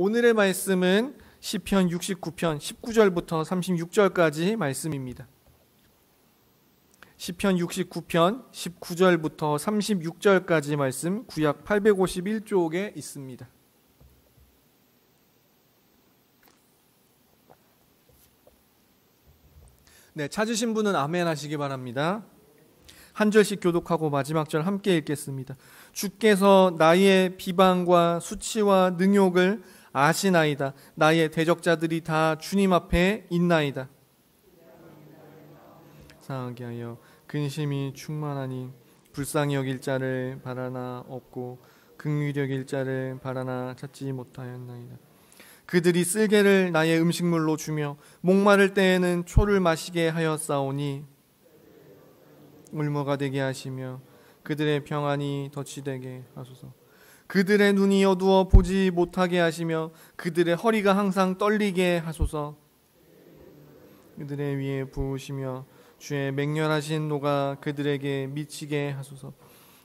오늘의 말씀은 시편 69편 19절부터 36절까지 말씀입니다. 시편 69편 19절부터 36절까지 말씀, 구약 851쪽에 있습니다. 네, 찾으신 분은 아멘 하시기 바랍니다. 한 절씩 교독하고 마지막 절 함께 읽겠습니다. 주께서 나의 비방과 수치와 능욕을 아시나이다. 나의 대적자들이 다 주님 앞에 있나이다. 상하게 하여 근심이 충만하니 불쌍히 여길 자를 바라나 없고 긍휼히 여길 자를 바라나 찾지 못하였나이다. 그들이 쓸개를 나의 음식물로 주며 목마를 때에는 초를 마시게 하였사오니 울모가 되게 하시며 그들의 평안이 덫이 되게 하소서. 그들의 눈이 어두워 보지 못하게 하시며 그들의 허리가 항상 떨리게 하소서. 그들의 위에 부으시며 주의 맹렬하신 노가 그들에게 미치게 하소서.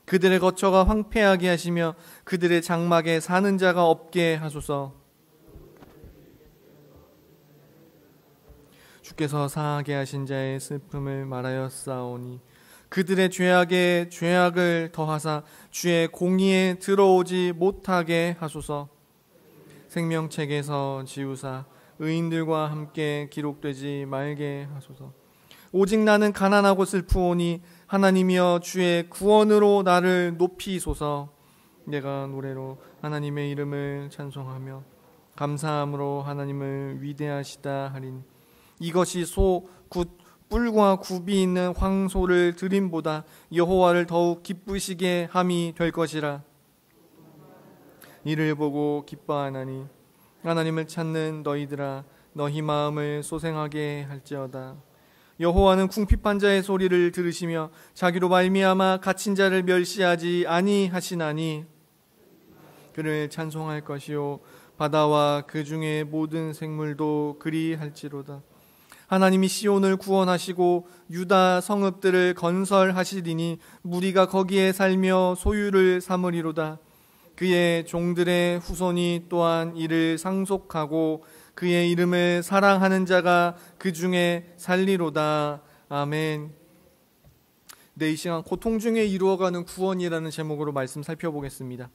그들의 거처가 황폐하게 하시며 그들의 장막에 사는 자가 없게 하소서. 주께서 사하게 하신 자의 슬픔을 말하였사오니 그들의 죄악에 죄악을 더하사 주의 공의에 들어오지 못하게 하소서. 생명책에서 지우사 의인들과 함께 기록되지 말게 하소서. 오직 나는 가난하고 슬프오니 하나님이여 주의 구원으로 나를 높이소서. 내가 노래로 하나님의 이름을 찬송하며 감사함으로 하나님을 위대하시다 하리니 이것이 소 굿 뿔과 굽이 있는 황소를 드림보다 여호와를 더욱 기쁘시게 함이 될 것이라. 이를 보고 기뻐하나니 하나님을 찾는 너희들아 너희 마음을 소생하게 할지어다. 여호와는 궁핍한 자의 소리를 들으시며 자기로 말미암아 갇힌 자를 멸시하지 아니하시나니 그를 찬송할 것이요 바다와 그 중에 모든 생물도 그리할지로다. 하나님이 시온을 구원하시고 유다 성읍들을 건설하시리니 무리가 거기에 살며 소유를 삼으리로다. 그의 종들의 후손이 또한 이를 상속하고 그의 이름을 사랑하는 자가 그 중에 살리로다. 아멘. 네, 이 시간 고통 중에 이루어가는 구원이라는 제목으로 말씀 살펴보겠습니다.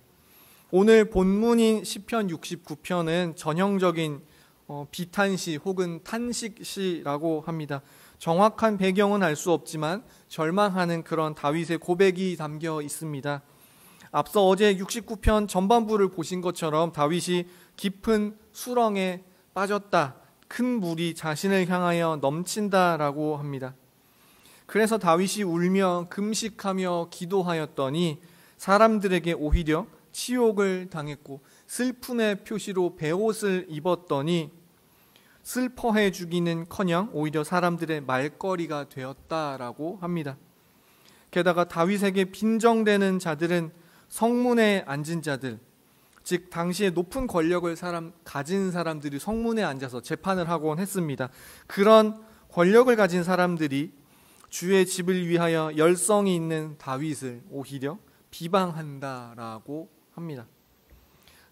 오늘 본문인 시편 69편은 전형적인 비탄시 혹은 탄식시라고 합니다. 정확한 배경은 알 수 없지만 절망하는 그런 다윗의 고백이 담겨 있습니다. 앞서 어제 69편 전반부를 보신 것처럼 다윗이 깊은 수렁에 빠졌다, 큰 물이 자신을 향하여 넘친다라고 합니다. 그래서 다윗이 울며 금식하며 기도하였더니 사람들에게 오히려 치욕을 당했고 슬픔의 표시로 베옷을 입었더니 슬퍼해 주기는커녕 오히려 사람들의 말거리가 되었다라고 합니다. 게다가 다윗에게 빈정대는 자들은 성문에 앉은 자들, 즉 당시에 높은 권력을 가진 사람들이 성문에 앉아서 재판을 하곤 했습니다. 그런 권력을 가진 사람들이 주의 집을 위하여 열성이 있는 다윗을 오히려 비방한다라고 합니다.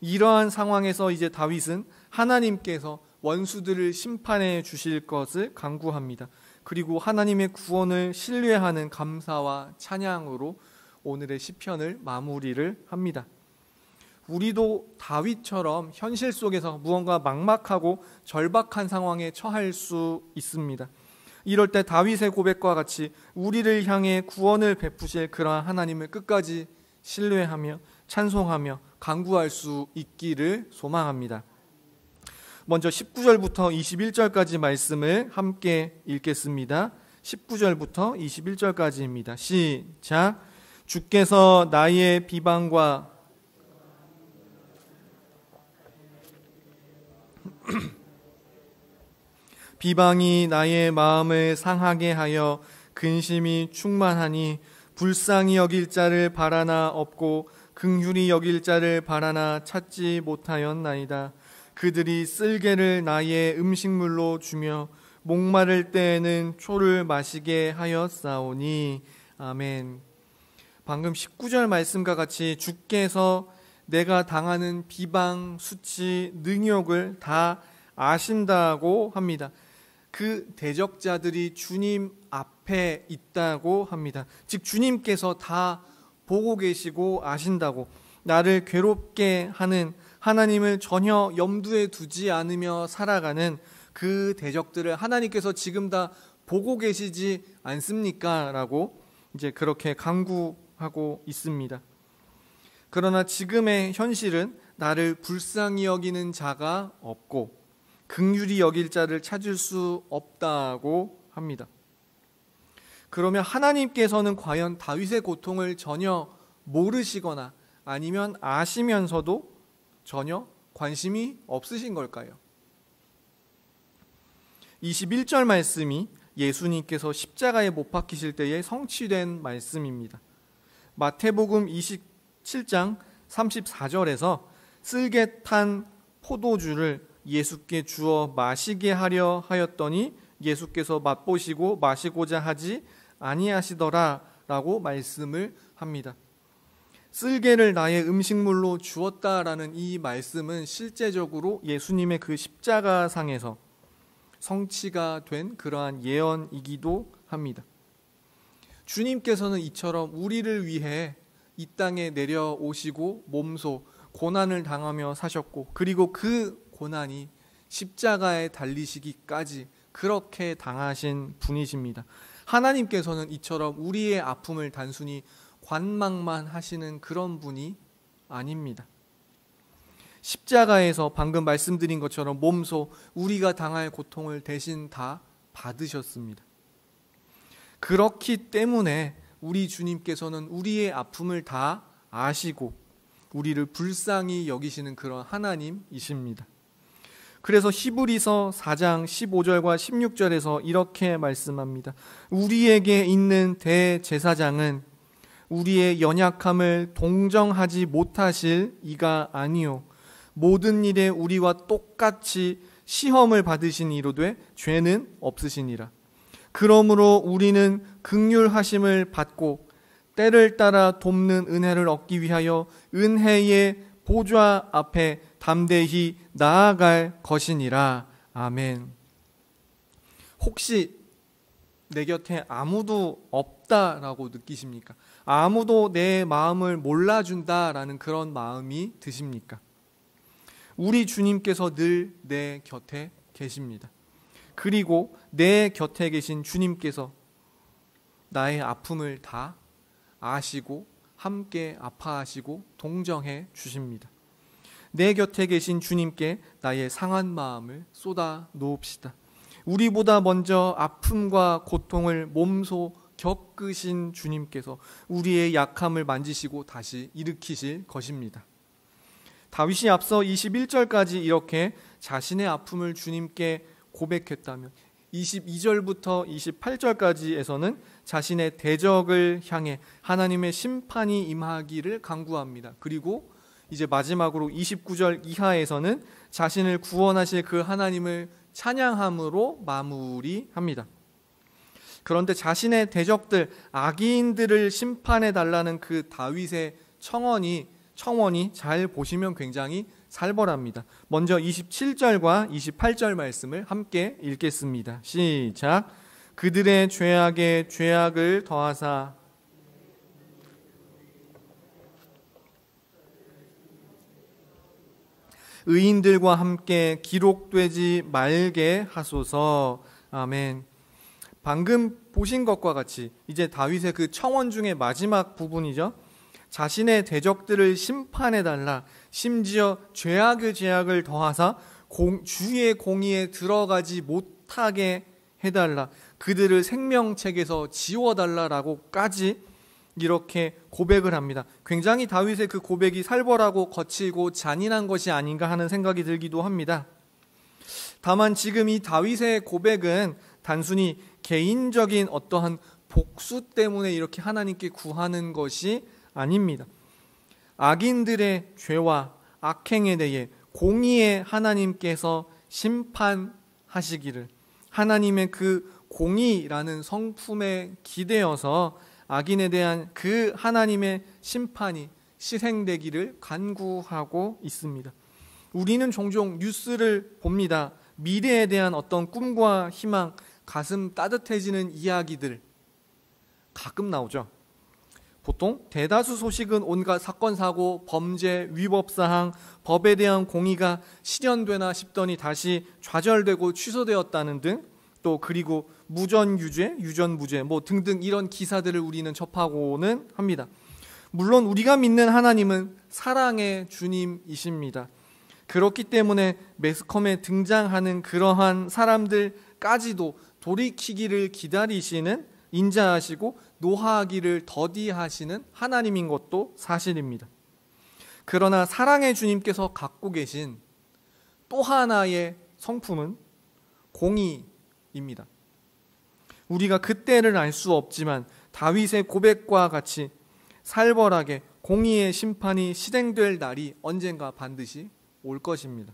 이러한 상황에서 이제 다윗은 하나님께서 원수들을 심판해 주실 것을 간구합니다. 그리고 하나님의 구원을 신뢰하는 감사와 찬양으로 오늘의 시편을 마무리를 합니다. 우리도 다윗처럼 현실 속에서 무언가 막막하고 절박한 상황에 처할 수 있습니다. 이럴 때 다윗의 고백과 같이 우리를 향해 구원을 베푸실 그러한 하나님을 끝까지 신뢰하며 찬송하며 간구할 수 있기를 소망합니다. 먼저 19절부터 21절까지 말씀을 함께 읽겠습니다. 19절부터 21절까지입니다. 시작. 주께서 나의 비방과 비방이 나의 마음을 상하게 하여 근심이 충만하니 불쌍히 여길 자를 바라나 없고 긍휼히 여길 자를 바라나 찾지 못하였나이다. 그들이 쓸개를 나의 음식물로 주며 목마를 때에는 초를 마시게 하였사오니. 아멘. 방금 19절 말씀과 같이 주께서 내가 당하는 비방, 수치, 능욕을 다 아신다고 합니다. 그 대적자들이 주님 앞에 있다고 합니다. 즉 주님께서 다 보고 계시고 아신다고, 나를 괴롭게 하는, 하나님을 전혀 염두에 두지 않으며 살아가는 그 대적들을 하나님께서 지금 다 보고 계시지 않습니까? 라고 이제 그렇게 간구하고 있습니다. 그러나 지금의 현실은 나를 불쌍히 여기는 자가 없고 긍휼히 여길 자를 찾을 수 없다고 합니다. 그러면 하나님께서는 과연 다윗의 고통을 전혀 모르시거나 아니면 아시면서도 전혀 관심이 없으신 걸까요? 21절 말씀이 예수님께서 십자가에 못 박히실 때에 성취된 말씀입니다. 마태복음 27장 34절에서 쓸개 탄 포도주를 예수께 주어 마시게 하려 하였더니 예수께서 맛보시고 마시고자 하지 아니하시더라 라고 말씀을 합니다. 쓸개를 나의 음식물로 주었다라는 이 말씀은 실제적으로 예수님의 그 십자가상에서 성취가 된 그러한 예언이기도 합니다. 주님께서는 이처럼 우리를 위해 이 땅에 내려오시고 몸소 고난을 당하며 사셨고, 그리고 그 고난이 십자가에 달리시기까지 그렇게 당하신 분이십니다. 하나님께서는 이처럼 우리의 아픔을 단순히 관망만 하시는 그런 분이 아닙니다. 십자가에서 방금 말씀드린 것처럼 몸소 우리가 당할 고통을 대신 다 받으셨습니다. 그렇기 때문에 우리 주님께서는 우리의 아픔을 다 아시고 우리를 불쌍히 여기시는 그런 하나님이십니다. 그래서 히브리서 4장 15절과 16절에서 이렇게 말씀합니다. 우리에게 있는 대제사장은 우리의 연약함을 동정하지 못하실 이가 아니요 모든 일에 우리와 똑같이 시험을 받으신 이로되 죄는 없으시니라. 그러므로 우리는 긍휼하심을 받고 때를 따라 돕는 은혜를 얻기 위하여 은혜의 보좌 앞에 담대히 나아갈 것이니라. 아멘. 혹시 내 곁에 아무도 없다라고 느끼십니까? 아무도 내 마음을 몰라준다라는 그런 마음이 드십니까? 우리 주님께서 늘 내 곁에 계십니다. 그리고 내 곁에 계신 주님께서 나의 아픔을 다 아시고 함께 아파하시고 동정해 주십니다. 내 곁에 계신 주님께 나의 상한 마음을 쏟아 놓읍시다. 우리보다 먼저 아픔과 고통을 몸소 겪으신 주님께서 우리의 약함을 만지시고 다시 일으키실 것입니다. 다윗이 앞서 21절까지 이렇게 자신의 아픔을 주님께 고백했다면 22절부터 28절까지에서는 자신의 대적을 향해 하나님의 심판이 임하기를 간구합니다. 그리고 이제 마지막으로 29절 이하에서는 자신을 구원하실 그 하나님을 찬양함으로 마무리합니다. 그런데 자신의 대적들, 악인들을 심판해 달라는 그 다윗의 청원이 잘 보시면 굉장히 살벌합니다. 먼저 27절과 28절 말씀을 함께 읽겠습니다. 시작. 그들의 죄악에 죄악을 더하사 의인들과 함께 기록되지 말게 하소서. 아멘. 방금 보신 것과 같이 이제 다윗의 그 청원 중에 마지막 부분이죠. 자신의 대적들을 심판해달라, 심지어 죄악의 죄악을 더하사 주의 공의에 들어가지 못하게 해달라, 그들을 생명책에서 지워달라라고까지 이렇게 고백을 합니다. 굉장히 다윗의 그 고백이 살벌하고 거칠고 잔인한 것이 아닌가 하는 생각이 들기도 합니다. 다만 지금 이 다윗의 고백은 단순히 개인적인 어떠한 복수 때문에 이렇게 하나님께 구하는 것이 아닙니다. 악인들의 죄와 악행에 대해 공의의 하나님께서 심판하시기를, 하나님의 그 공의라는 성품에 기대어서 악인에 대한 그 하나님의 심판이 실행되기를 간구하고 있습니다. 우리는 종종 뉴스를 봅니다. 미래에 대한 어떤 꿈과 희망, 가슴 따뜻해지는 이야기들 가끔 나오죠. 보통 대다수 소식은 온갖 사건, 사고, 범죄, 위법 사항, 법에 대한 공의가 실현되나 싶더니 다시 좌절되고 취소되었다는 등, 또 그리고 무전유죄, 유전무죄 등등 이런 기사들을 우리는 접하고는 합니다. 물론 우리가 믿는 하나님은 사랑의 주님이십니다. 그렇기 때문에 매스컴에 등장하는 그러한 사람들까지도 돌이키기를 기다리시는, 인자하시고 노하기를 더디하시는 하나님인 것도 사실입니다. 그러나 사랑의 주님께서 갖고 계신 또 하나의 성품은 공의입니다. 우리가 그때를 알 수 없지만 다윗의 고백과 같이 살벌하게 공의의 심판이 실행될 날이 언젠가 반드시 올 것입니다.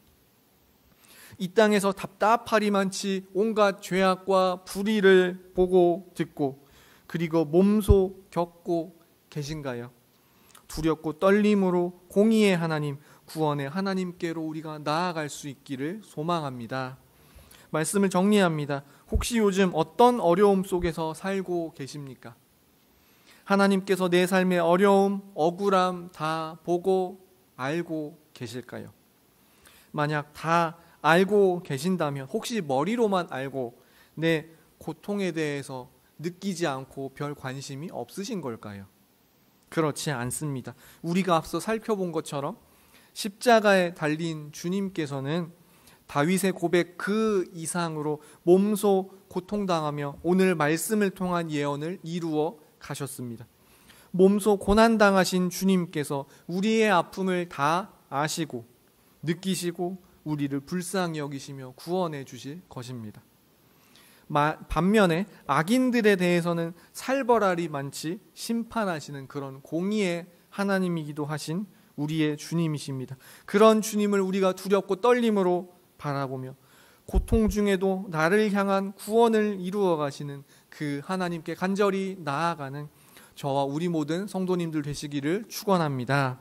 이 땅에서 답답하리만치 온갖 죄악과 불의를 보고 듣고 그리고 몸소 겪고 계신가요? 두렵고 떨림으로 공의의 하나님, 구원의 하나님께로 우리가 나아갈 수 있기를 소망합니다. 말씀을 정리합니다. 혹시 요즘 어떤 어려움 속에서 살고 계십니까? 하나님께서 내 삶의 어려움, 억울함 다 보고 알고 계실까요? 만약 다 알고 계신다면 혹시 머리로만 알고 내 고통에 대해서 느끼지 않고 별 관심이 없으신 걸까요? 그렇지 않습니다. 우리가 앞서 살펴본 것처럼 십자가에 달린 주님께서는 다윗의 고백 그 이상으로 몸소 고통당하며 오늘 말씀을 통한 예언을 이루어 가셨습니다. 몸소 고난당하신 주님께서 우리의 아픔을 다 아시고 느끼시고 우리를 불쌍히 여기시며 구원해 주실 것입니다. 반면에 악인들에 대해서는 살벌하리만치 심판하시는 그런 공의의 하나님이기도 하신 우리의 주님이십니다. 그런 주님을 우리가 두렵고 떨림으로 바라보며 고통 중에도 나를 향한 구원을 이루어 가시는 그 하나님께 간절히 나아가는 저와 우리 모든 성도님들 되시기를 축원합니다.